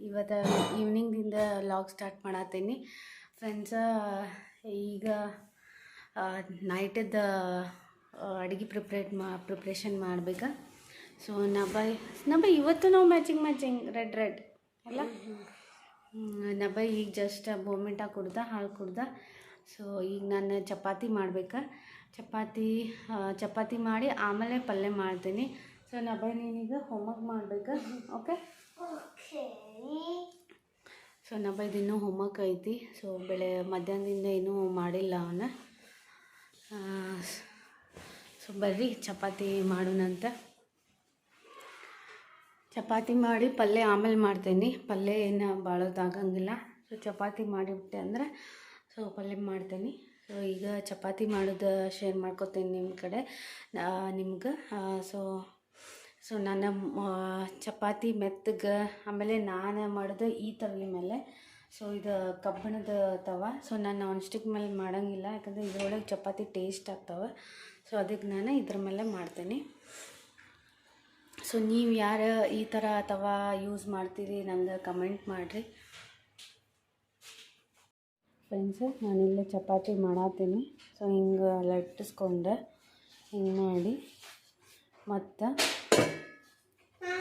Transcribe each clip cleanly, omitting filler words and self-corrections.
ಇವತ್ತು ಈವ್ನಿಂಗ್ದಿಂದ log start ಮಾಡತ್ತೀನಿ friends. ಈಗ ನೈಟದ ಅಡುಗೆ ಪ್ರಿಪ್ರೇಷನ್ ಮಾಡ್ಬೇಕು. ಸೊ ನಬೈ ಇವತ್ತು ನಾವು ಮ್ಯಾಚಿಂಗ್ ರೆಡ್ ಅಲ್ಲ. ನಬೈ ಈಗ ಜಸ್ಟ್ ಬೋರ್ಮಿಂಟ ಕುಡ್ದ, ಹಾಲು ಕುಡ್ದ. ಸೊ ಈಗ ನಾನು ಚಪಾತಿ ಮಾಡ್ಬೇಕು. ಚಪಾತಿ ಮಾಡಿ ಆಮೇಲೆ ಪಲ್ಯ ಮಾಡ್ತೀನಿ. ಸೊ ನಬೈ ನೀನೀಗ ಹೋಮ್ವರ್ಕ್ ಮಾಡ್ಬೇಕು. ಓಕೆ. ಸೊ ನಬೈದು ಇನ್ನೂ ಹೋಮ್ವರ್ಕ್ ಐತಿ. ಸೊ ಮಧ್ಯಾಹ್ನದಿಂದ ಏನೂ ಮಾಡಿಲ್ಲ ಅವನ. ಸೊ ಬರ್ರಿ ಚಪಾತಿ ಮಾಡೋಣಂತ. ಚಪಾತಿ ಮಾಡಿ ಪಲ್ಯ ಆಮೇಲೆ ಮಾಡ್ತೀನಿ. ಪಲ್ಯ ಏನು ಭಾಳೋದಾಗಂಗಿಲ್ಲ. ಸೊ ಚಪಾತಿ ಮಾಡಿಬಿಟ್ಟೆ ಅಂದರೆ ಸೊ ಪಲ್ಯ ಮಾಡ್ತೀನಿ. ಸೊ ಈಗ ಚಪಾತಿ ಮಾಡೋದು ಶೇರ್ ಮಾಡ್ಕೊತೀನಿ ನಿಮ್ಗೆ. ಸೊ ನಾನು ಚಪಾತಿ ಮೆತ್ತಗೆ, ಆಮೇಲೆ ನಾನು ಮಾಡೋದು ಈ ತವಿ ಮೇಲೆ. ಸೊ ಇದು ಕಬ್ಬಿಣದ ತವ. ಸೊ ನಾನು ನಾನ್ ಸ್ಟಿಕ್ ಮೇಲೆ ಮಾಡೋಂಗಿಲ್ಲ, ಯಾಕಂದರೆ ಇದರೊಳಗೆ ಚಪಾತಿ ಟೇಸ್ಟ್ ಆಗ್ತವೆ. ಸೊ ಅದಕ್ಕೆ ನಾನು ಇದ್ರ ಮೇಲೆ ಮಾಡ್ತೀನಿ. ಸೊ ನೀವು ಯಾರು ಈ ಥರ ತವ ಯೂಸ್ ಮಾಡ್ತೀರಿ ನಂಗೆ ಕಮೆಂಟ್ ಮಾಡಿರಿ ಫ್ರೆಂಡ್ಸು. ನಾನಿಲ್ಲೇ ಚಪಾತಿ ಮಾಡತ್ತೀನಿ. ಸೊ ಹಿಂಗೆ ಲಟ್ಟಿಸ್ಕೊಂಡೆ ಹಿಂಗೆ ಮಾಡಿ, ಮತ್ತು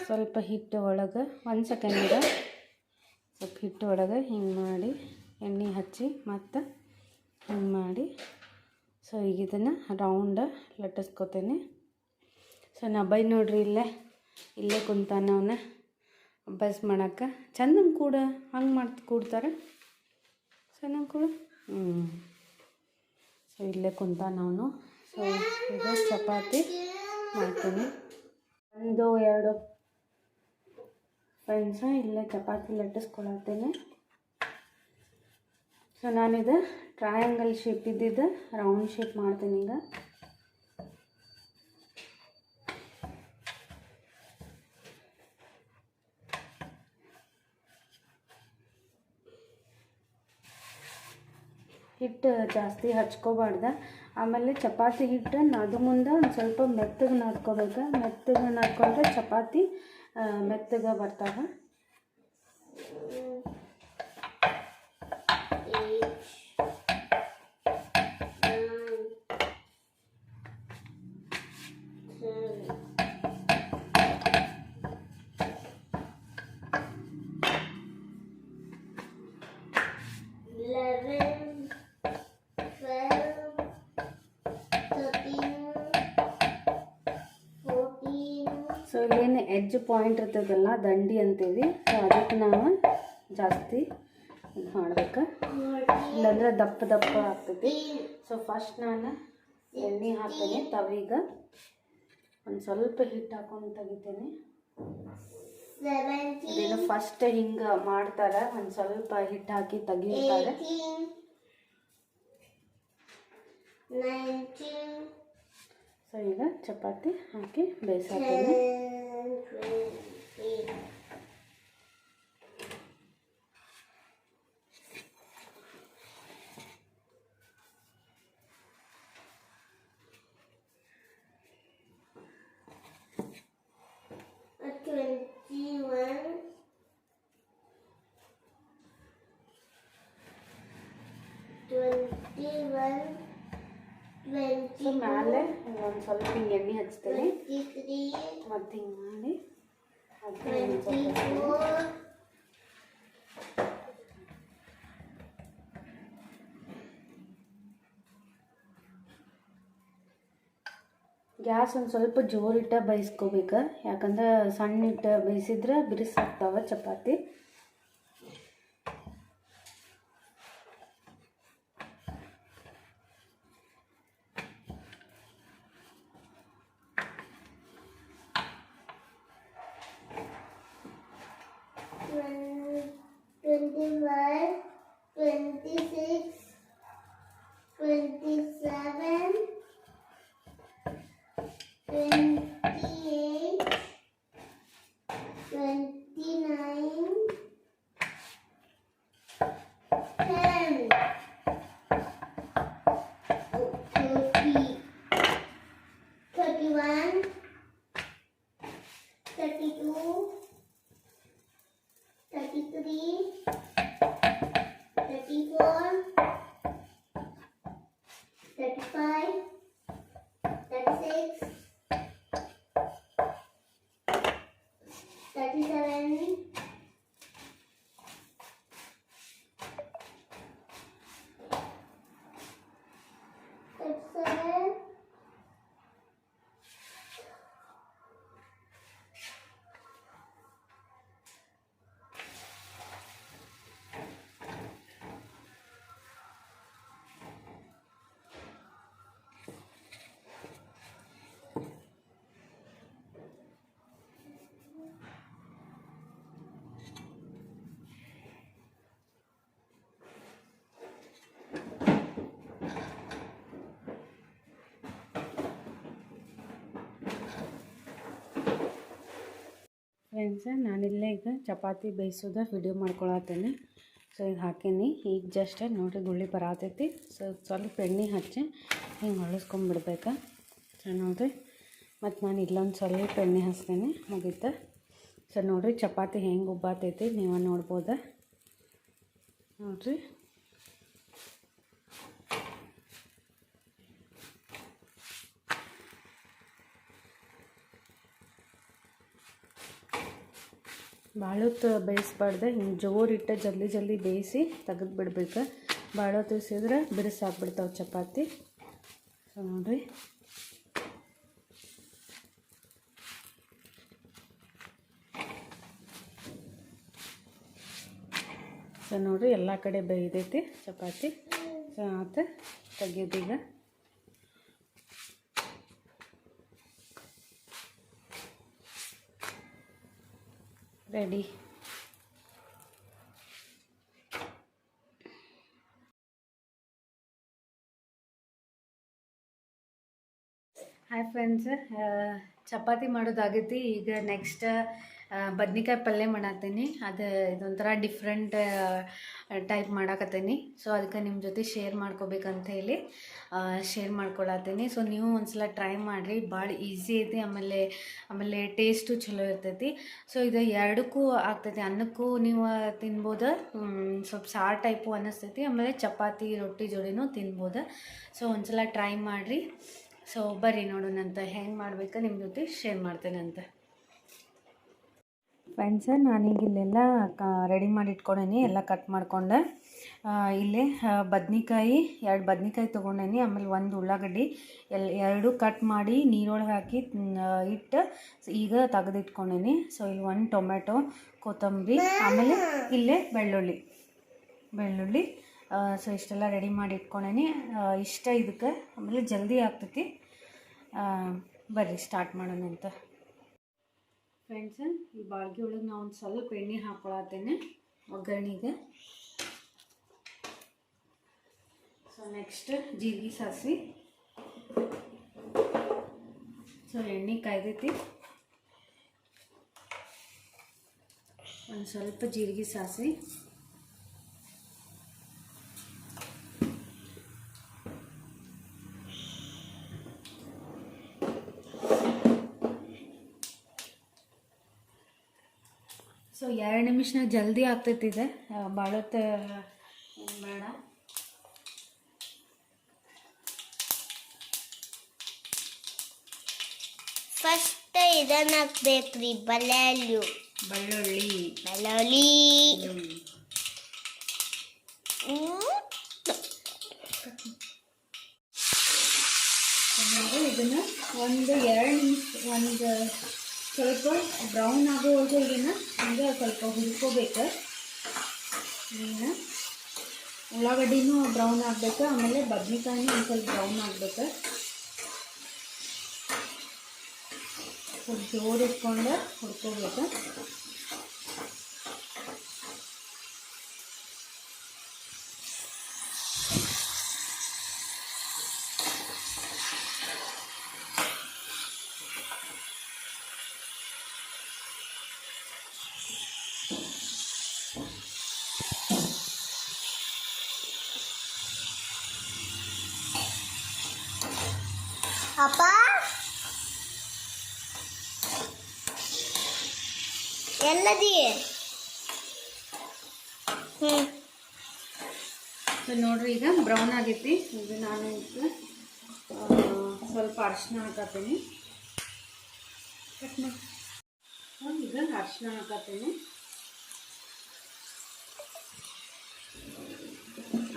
ಸ್ವಲ್ಪ ಹಿಟ್ಟು ಒಳಗೆ 1 ಸೆಕೆಂಡ್ ಸ್ವಲ್ಪ ಹಿಟ್ಟು ಒಳಗೆ ಹಿಂಗೆ ಮಾಡಿ ಎಣ್ಣೆ ಹಚ್ಚಿ ಮತ್ತು ಹಿಂಗೆ ಮಾಡಿ. ಸೊ ಈಗ ಇದನ್ನು ರೌಂಡ್ ಲಟ್ಟಿಸ್ಕೊತೀನಿ. ಸೊ ನಬೈ ನೋಡ್ರಿ ಇಲ್ಲೇ ಕುಂತಾನ ಅವನ ಅಭ್ಯಾಸ ಮಾಡೋಕ್ಕೆ. ಚಂದಂಗೆ ಹಂಗೆ ಕೂಡ್ತಾರೆ. ಚೆನ್ನಾಗಿ ಕೂಡ. ಸೊ ಇಲ್ಲೇ ಕುಂತಾನ ಅವನು. ಸೊ ಈಗ ಚಪಾತಿ ಮಾಡ್ತೀನಿ. 1 2 ಫ್ರೆಂಡ್ಸ ಇಲ್ಲೇ ಚಪಾತಿ ಲಟ್ಟಿಸ್ಕೊಳತ್ತೀನಿ. ಸೊ ನಾನಿದು ಟ್ರಯಾಂಗಲ್ ಶೇಪ್ ಇದ್ದಿದ್ದು ರೌಂಡ್ ಶೇಪ್ ಮಾಡ್ತೀನಿ ಈಗ. ಹಿಟ್ಟು ಜಾಸ್ತಿ ಹಚ್ಕೋಬಾರ್ದು. ಆಮೇಲೆ ಚಪಾತಿ ಹಿಟ್ಟು ನಾದು ಮುಂದೆ ಒಂದು ಸ್ವಲ್ಪ ಮೆತ್ತಗೆ ನಾದ್ಕೋಬೇಕು. ಮೆತ್ತಗೆ ನಾದ್ಕೊಂಡ್ರೆ ಚಪಾತಿ ಮೆತ್ತಗೆ ಬರ್ತಾವೆ. ಸೊ ಇಲ್ಲೇನು ಎಡ್ಜ್ ಪಾಯಿಂಟ್ ಇರ್ತದಲ್ಲ, ದಂಡಿ ಅಂತೀವಿ. ಸೊ ಅದಕ್ಕೆ ನಾವು ಜಾಸ್ತಿ ಇದು ಮಾಡ್ಬೇಕು, ಇಲ್ಲಾಂದ್ರೆ ದಪ್ಪ ಆಗ್ತೈತಿ. ಸೊ ಫಸ್ಟ್ ನಾನು ಎಣ್ಣೆ ಹಾಕ್ತೀನಿ ತವಿಗೆ. ಒಂದು ಸ್ವಲ್ಪ ಹಿಟ್ಟು ಹಾಕೊಂಡು ತೆಗಿತೀನಿ. ಇದೇನು ಫಸ್ಟ್ ಹಿಂಗೆ ಮಾಡ್ತಾರೆ, ಒಂದು ಸ್ವಲ್ಪ ಹಿಟ್ಟು ಹಾಕಿ ತೆಗಿತಾರೆ. ಸೊ ಈಗ ಚಪಾತಿ ಹಾಕಿ ಬೇಯಿಸಾಕ್ತೀನಿ. ಸೊ ಮೇಲೆ ಒಂದು ಸ್ವಲ್ಪ ಹಿಂಗೆ ಎಣ್ಣೆ ಹಚ್ತೀನಿ, ಮತ್ತು ಹಿಂಗೆ ಮಾಡಿ ಗ್ಯಾಸ್ ಒಂದು ಸ್ವಲ್ಪ ಜೋರಿಟ್ಟ ಬೇಯಿಸ್ಕೋಬೇಕು. ಯಾಕಂದ್ರೆ ಸಣ್ಣ ಇಟ್ಟು ಬೇಯಿಸಿದ್ರೆ ಬಿರುಸಾಗ್ತಾವೆ ಚಪಾತಿ. ಫ್ರೆಂಡ್ಸ್, ನಾನಿಲ್ಲೇ ಈಗ ಚಪಾತಿ ಬೇಯಿಸೋದು ವಿಡಿಯೋ ಮಾಡ್ಕೊಳತ್ತೇನೆ. ಸೊ ಇದು ಹಾಕೀನಿ. ಈಗ ಜಸ್ಟ್ ನೋಡಿರಿ ಗುಳ್ಳಿ ಬರತೈತಿ. ಸೊ ಸ್ವಲ್ಪ ಎಣ್ಣೆ ಹಚ್ಚಿ ಹಿಂಗೆ ಹೊಳಸ್ಕೊಂಡ್ಬಿಡ್ಬೇಕು. ಸೊ ನೋಡಿರಿ, ಮತ್ತು ನಾನು ಇಲ್ಲೊಂದು ಸ್ವಲ್ಪ ಎಣ್ಣೆ ಹಚ್ತೇನೆ, ಮುಗೀತು. ಸೊ ನೋಡಿರಿ ಚಪಾತಿ ಹೆಂಗೆ ಉಬ್ಬಾತೈತಿ ನೀವು ನೋಡ್ಬೋದು. ನೋಡಿರಿ, ಭಾಳ ಹೊತ್ತು ಬೇಯಿಸ್ಬಾರ್ದು. ಹಿಂಗೆ ಜೋರಿಟ್ಟು ಜಲ್ದಿ ಜಲ್ದಿ ಬೇಯಿಸಿ ತೆಗೆದು ಬಿಡ್ಬೇಕು. ಭಾಳ ಹೊತ್ತು ಬೇಯಿಸಿದ್ರೆ ಬಿರುಸಾಗ್ಬಿಡ್ತಾವೆ ಚಪಾತಿ. ಸೊ ನೋಡಿರಿ, ಸೊ ನೋಡಿರಿ ಎಲ್ಲ ಕಡೆ ಬೇಯ್ದೈತಿ ಚಪಾತಿ. ಸೊ ಆತ ತೆಗಿಯೋದೀಗ. ರೆಡಿ. ಹಾಯ್ ಫ್ರೆಂಡ್ಸ್, ಚಪಾತಿ ಮಾಡೋದಾಗೈತಿ. ಈಗ ನೆಕ್ಸ್ಟ್ ಬದ್ನಿಕಾಯಿ ಪಲ್ಯ ಮಾಡತ್ತೀನಿ. ಅದು ಇದೊಂಥರ ಡಿಫ್ರೆಂಟ್ ಟೈಪ್ ಮಾಡಾಕತ್ತೀನಿ. ಸೊ ಅದಕ್ಕೆ ನಿಮ್ಮ ಜೊತೆ ಶೇರ್ ಮಾಡ್ಕೋಬೇಕಂತ ಹೇಳಿ ಶೇರ್ ಮಾಡ್ಕೊಳತ್ತೀನಿ. ಸೊ ನೀವು ಒಂದ್ಸಲ ಟ್ರೈ ಮಾಡಿರಿ, ಭಾಳ ಈಸಿ ಐತಿ. ಆಮೇಲೆ ಟೇಸ್ಟು ಚಲೋ ಇರ್ತೈತಿ. ಸೊ ಇದು ಎರಡಕ್ಕೂ ಆಗ್ತೈತಿ. ಅನ್ನಕ್ಕೂ ನೀವು ತಿನ್ಬೋದು, ಸ್ವಲ್ಪ ಸಾರು ಟೈಪು ಅನ್ನಿಸ್ತೈತಿ. ಆಮೇಲೆ ಚಪಾತಿ ರೊಟ್ಟಿ ಜೋಡಿನೂ ತಿನ್ಬೋದು. ಸೊ ಒಂದ್ಸಲ ಟ್ರೈ ಮಾಡಿರಿ. ಸೊ ಬರ್ರಿ ನೋಡೋಣಂತ ಹೆಂಗೆ ಮಾಡ್ಬೇಕು, ನಿಮ್ಮ ಜೊತೆ ಶೇರ್ ಮಾಡ್ತೇನಂತ. ಫ್ರೆಂಡ್ಸ್, ನಾನೀಗ ಇಲ್ಲೆಲ್ಲ ರೆಡಿ ಮಾಡಿ ಇಟ್ಕೊಂಡೇನಿ, ಎಲ್ಲ ಕಟ್ ಮಾಡ್ಕೊಂಡೆ. ಇಲ್ಲೇ ಬದ್ನಿಕಾಯಿ 2 ಬದ್ನಿಕಾಯಿ ತೊಗೊಂಡೇನಿ. ಆಮೇಲೆ 1 ಉಳ್ಳಾಗಡ್ಡಿ ಎರಡು ಕಟ್ ಮಾಡಿ ನೀರೊಳಗೆ ಹಾಕಿ ಇಟ್ಟು ಈಗ ತೆಗೆದಿಟ್ಕೊಂಡೇನಿ. ಸೊ ಇಲ್ಲಿ 1 ಟೊಮೆಟೊ, ಕೊತ್ತಂಬರಿ, ಆಮೇಲೆ ಇಲ್ಲೇ ಬೆಳ್ಳುಳ್ಳಿ. ಸೊ ಇಷ್ಟೆಲ್ಲ ರೆಡಿ ಮಾಡಿ ಇಟ್ಕೊಂಡೇನಿ. ಇಷ್ಟ ಇದಕ್ಕೆ, ಆಮೇಲೆ ಜಲ್ದಿ ಆಗ್ತೈತಿ. ಬರ್ರಿ ಸ್ಟಾರ್ಟ್ ಮಾಡೋಣಂತ. ಫ್ರೆಂಡ್ಸ್, ಈ ಬಾಳ್ಗೆ ಒಳಗೆ ನಾವು ಒಂದು ಸ್ವಲ್ಪ ಎಣ್ಣೆ ಹಾಕ್ಕೊಳತ್ತೇನೆ ಒಗ್ಗರಣೆಗೆ. ಸೊ ನೆಕ್ಸ್ಟ್ ಜೀರಿಗೆ ಸಾಸಿವೆ. ಸೊ ಎಣ್ಣೆ ಕಾಯ್ದೈತಿ. ಒಂದು ಸ್ವಲ್ಪ ಜೀರಿಗೆ ಸಾಸಿವೆ, ಸೊ 2 ನಿಮಿಷನಾಗ ಜಲ್ದಿ ಆಗ್ತೈತಿ. ಇದೆ ಭಾಳ ಹೊತ್ತು ಬೇಡ. ಫಸ್ಟ್ ಇದನ್ನ ಹಾಕ್ಬೇಕ್ರಿ, ಬೆಳ್ಳುಳ್ಳಿ. ಇದನ್ನು ಒಂದು 2 ನಿಮಿಷ, ಒಂದು ಸ್ವಲ್ಪ ಬ್ರೌನ್ ಆಗೋವರೆಗೂ ಇದನ್ನು ಹಂಗೆ ಸ್ವಲ್ಪ ಹುರ್ಕೋಬೇಕು. ಈಗ ಉಳ್ಳಾಗಡ್ಡಿನೂ ಬ್ರೌನ್ ಆಗಬೇಕು, ಆಮೇಲೆ ಬದ್ನಿಕಾಯಿನೂ ಒಂದು ಸ್ವಲ್ಪ ಬ್ರೌನ್ ಆಗಬೇಕು. ಸ್ವಲ್ಪ ಜೋರು ಇಟ್ಕೊಂಡು ಹುರ್ಕೋಬೇಕು. ಅಪ್ಪ, ಎಲ್ಲದಿ? ಸೊ ನೋಡ್ರಿ, ಈಗ ಬ್ರೌನ್ ಆಗೈತಿ. ಇದು ನಾನು ಈಗ ಸ್ವಲ್ಪ ಅರಿಶಿನ ಹಾಕತ್ತೀನಿ. ಈಗ ಅರಿಶಿನ ಹಾಕತ್ತೀನಿ.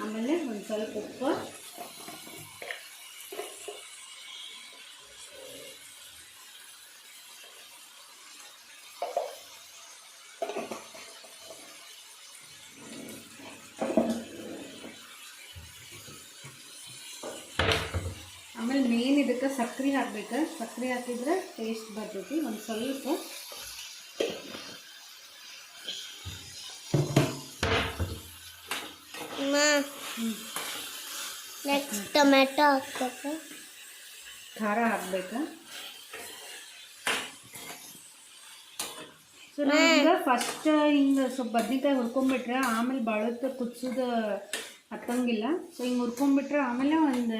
ಆಮೇಲೆ ಒಂದು ಸ್ವಲ್ಪ ಉಪ್ಪು, ಆಮೇಲೆ ಮೇನ್ ಇದಕ್ಕೆ ಸಕ್ಕರೆ ಹಾಕ್ಬೇಕು. ಸಕ್ಕರೆ ಹಾಕಿದ್ರೆ ಟೇಸ್ಟ್ ಬರ್ತೈತಿ. ಒಂದು ಸ್ವಲ್ಪ ನೆಕ್ಸ್ಟ್ ಟೊಮೆಟೊ ಹಾಕ್ಬೇಕು, ಖಾರ ಹಾಕ್ಬೇಕು. ಸೊ ನಾವೀಗ ಫಸ್ಟ್ ಹಿಂಗೆ ಸ್ವಲ್ಪ ಬದ್ನಿಕಾಯಿ ಹುರ್ಕೊಂಬಿಟ್ರೆ ಆಮೇಲೆ ಬಾಳಕ್ಕೆ ಕುದಿಸೋದು ಹತ್ತಂಗಿಲ್ಲ. ಸೊ ಹಿಂಗೆ ಹುರ್ಕೊಂಬಿಟ್ರೆ ಆಮೇಲೆ ಒಂದು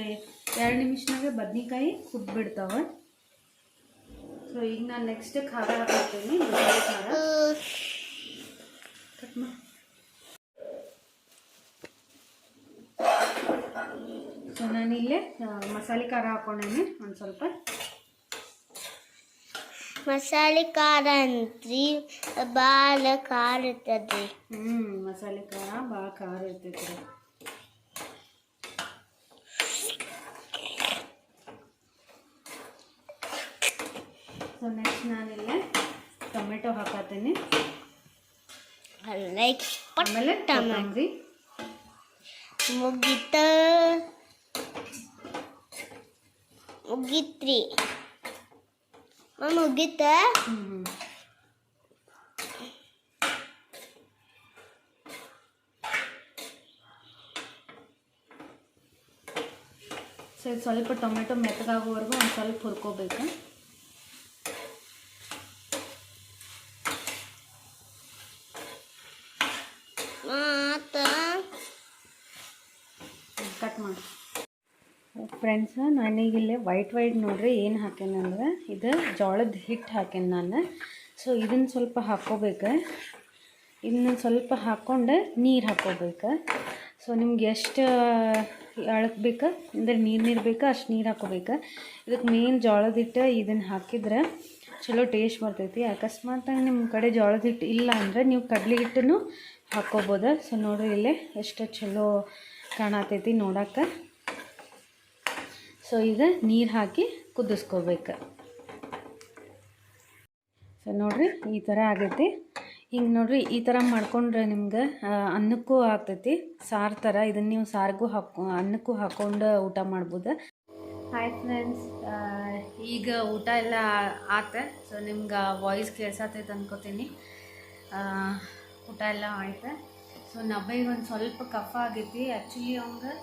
2 ನಿಮಿಷನಾಗೆ ಬದ್ನಿಕಾಯಿ ಕುದ್ಬಿಡ್ತಾವೆ. ಸೊ ಈಗ ನಾನು ನೆಕ್ಸ್ಟ್ ಖಾರ ಹಾಕ್ತೀನಿ, ಮಸಾಲೆ ಖಾರ ಕಟ್ ಮಾಡಿ. ಸೊ ನಾನಿಲ್ಲೇ ಮಸಾಲೆ ಖಾರ ಹಾಕೊಂಡೇನೆ ಒಂದು ಸ್ವಲ್ಪ. ಮಸಾಲೆ ಖಾರ ಅಂತ್ರಿ ಭಾಳ ಖಾರ ಇರ್ತದೆ. ಮಸಾಲೆ ಖಾರ ಭಾಳ ಖಾರ ಇರ್ತೈತಿ. ಸೊ ನೆಕ್ಸ್ಟ್ ನಾನಿಲ್ಲೇ ಟೊಮೆಟೊ ಹಾಕತ್ತೀನಿ, ಆಮೇಲೆ ಕೊತ್ತಂಬರಿ. ಮುಗಿತ್ರಿ ಮುಗಿತ. ಸೊ ಸ್ವಲ್ಪ ಟೊಮೆಟೊ ಮೆತ್ತಗಾಗೋವರೆಗೂ ಒಂದು ಸ್ವಲ್ಪ ಹುರ್ಕೋಬೇಕು. ಕಟ್ ಮಾಡಿ ಫ್ರೆಂಡ್ಸ್. ನಾನೀಗಿಲ್ಲೇ ವೈಟ್ ನೋಡ್ರಿ ಏನು ಹಾಕೇನೆ ಅಂದ್ರೆ ಇದು ಜೋಳದ ಹಿಟ್ಟು ಹಾಕೇನೆ ನಾನು. ಸೊ ಇದನ್ನು ಸ್ವಲ್ಪ ಹಾಕ್ಕೋಬೇಕು. ಇದನ್ನ ಸ್ವಲ್ಪ ಹಾಕ್ಕೊಂಡು ನೀರು ಹಾಕ್ಕೋಬೇಕು. ಸೊ ನಿಮ್ಗೆ ಎಷ್ಟು ಅಳಕ್ ಬೇಕು ಅಂದರೆ ನೀರು ಬೇಕು ಅಷ್ಟು ನೀರು ಹಾಕ್ಕೋಬೇಕು. ಇದಕ್ಕೆ ಮೇನ್ ಜೋಳದ ಹಿಟ್ಟು ಇದನ್ನು ಹಾಕಿದ್ರೆ ಚಲೋ ಟೇಸ್ಟ್ ಬರ್ತೈತಿ. ಅಕಸ್ಮಾತಾಗಿ ನಿಮ್ಮ ಕಡೆ ಜೋಳದ ಹಿಟ್ಟು ಇಲ್ಲ ಅಂದರೆ ನೀವು ಕಡಲೆ ಹಿಟ್ಟನ್ನು ಹಾಕ್ಕೋಬೋದು. ಸೊ ನೋಡಿರಿ ಇಲ್ಲೇ ಎಷ್ಟು ಚಲೋ ಕಾಣತೈತಿ ನೋಡೋಕೆ. ಸೊ ಈಗ ನೀರು ಹಾಕಿ ಕುದಿಸ್ಕೋಬೇಕು. ಸೊ ನೋಡಿರಿ ಈ ಥರ ಆಗೈತಿ. ಹಿಂಗೆ ನೋಡಿರಿ ಈ ಥರ ಮಾಡ್ಕೊಂಡ್ರೆ ನಿಮ್ಗೆ ಅನ್ನಕ್ಕೂ ಆಗ್ತೈತಿ, ಸಾರು ಥರ. ಇದನ್ನು ನೀವು ಸಾರಿಗೂ ಅನ್ನಕ್ಕೂ ಹಾಕ್ಕೊಂಡು ಊಟ ಮಾಡ್ಬೋದು. ಹಾಯ್ ಫ್ರೆಂಡ್ಸ್, ಈಗ ಊಟ ಎಲ್ಲ ಆತ. ಸೊ ನಿಮ್ಗೆ ವಾಯ್ಸ್ ಕೇಳ್ಸತ್ತೈತೆ ಅನ್ಕೋತೀನಿ. ಊಟ ಎಲ್ಲ ಆಯ್ತು. ಸೊ ನಬ್ಬೈಗೆ ಒಂದು ಸ್ವಲ್ಪ ಕಫ ಆಗೈತಿ. ಆ್ಯಕ್ಚುಲಿ ಅವಂಗೆ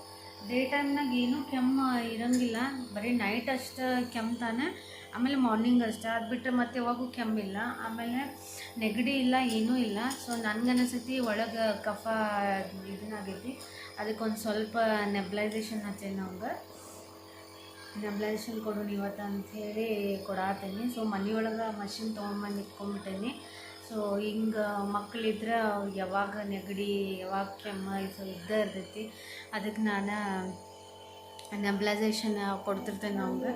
ಡೇ ಟೈಮ್ನಾಗ ಏನೂ ಕೆಮ್ಮು ಇರೋಂಗಿಲ್ಲ, ಬರೀ ನೈಟ್ ಅಷ್ಟು ಕೆಮ್ತಾನೆ, ಆಮೇಲೆ ಮಾರ್ನಿಂಗ್ ಅಷ್ಟೇ. ಅದು ಬಿಟ್ಟರೆ ಮತ್ತೆ ಯಾವಾಗೂ ಕೆಮ್ಮಿಲ್ಲ, ಆಮೇಲೆ ನೆಗಡಿ ಇಲ್ಲ, ಏನೂ ಇಲ್ಲ. ಸೊ ನನಗನ್ನಿಸ್ತೈತಿ ಒಳಗೆ ಕಫ ಇದನ್ನಾಗೈತಿ. ಅದಕ್ಕೊಂದು ಸ್ವಲ್ಪ ನೆಬ್ಲೈಸೇಷನ್ ಹಚ್ಚೇನಿ ಅವಂಗೆ. ನೆಬ್ಲೈಸೇಷನ್ ಕೊಡು ಇವತ್ತು ಅಂಥೇಳಿ ಕೊಡಾತೀನಿ. ಸೊ ಮನೆಯೊಳಗೆ ಮಷಿನ್ ತೊಗೊಂಬಂದು ಇಟ್ಕೊಂಡ್ಬಿಟ್ಟೇನಿ. ಸೊ ಹಿಂಗೆ ಮಕ್ಕಳಿದ್ರೆ ಯಾವಾಗ ನೆಗಡಿ ಯಾವಾಗ ಕೆಮ್ಮು ಸೊ ಇದ್ದೇ ಇರ್ತೈತಿ. ಅದಕ್ಕೆ ನಾನು ನೆಬ್ಲೈಸೇಷನ್ ಕೊಡ್ತಿರ್ತೇನೆ ಅವಂಗೆ.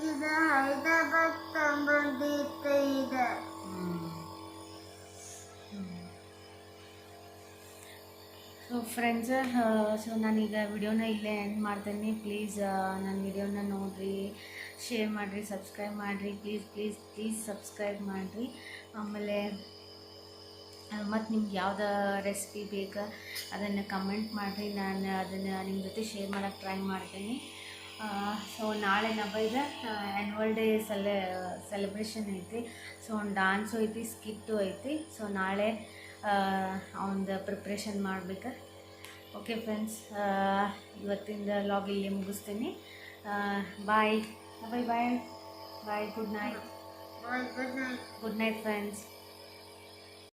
ಇದು ಹೈದರಾಬಾದ್ ಸಂಬಂಧಿತ ಇದೆ. ಸೊ ಫ್ರೆಂಡ್ಸ್, ಸೊ ನಾನೀಗ ವಿಡಿಯೋನ ಇಲ್ಲೇ ಎಂಡ್ ಮಾಡ್ತೇನೆ. ಪ್ಲೀಸ್ ನನ್ನ ವಿಡಿಯೋನ ನೋಡಿರಿ, ಶೇರ್ ಮಾಡಿರಿ, ಸಬ್ಸ್ಕ್ರೈಬ್ ಮಾಡಿರಿ. ಪ್ಲೀಸ್ ಸಬ್ಸ್ಕ್ರೈಬ್ ಮಾಡಿರಿ. ಆಮೇಲೆ ಮತ್ತು ನಿಮ್ಗೆ ಯಾವ್ದು ರೆಸಿಪಿ ಬೇಕು ಅದನ್ನು ಕಮೆಂಟ್ ಮಾಡಿರಿ. ನಾನು ಅದನ್ನು ನಿಮ್ಮ ಜೊತೆ ಶೇರ್ ಮಾಡೋಕ್ಕೆ ಟ್ರೈ ಮಾಡ್ತೀನಿ. ಸೊ ನಾಳೆ ನಬ್ಬೈದು ಆ್ಯನ್ಯುವಲ್ ಡೇ ಸೆಲೆಬ್ರೇಷನ್ ಐತಿ. ಸೊ ಒಂದು ಡ್ಯಾನ್ಸು ಐತಿ, ಸ್ಕಿಟ್ಟು ಐತಿ. ಸೊ ನಾಳೆ ಅವನದು ಪ್ರಿಪ್ರೇಷನ್ ಮಾಡಬೇಕು. ಓಕೆ ಫ್ರೆಂಡ್ಸ್, ಇವತ್ತಿಂದ ಲಾಗ್ ಇಲ್ಲಿ ಮುಗಿಸ್ತೀನಿ. Bye bye bye bye. Good night. Good night. Good night friends.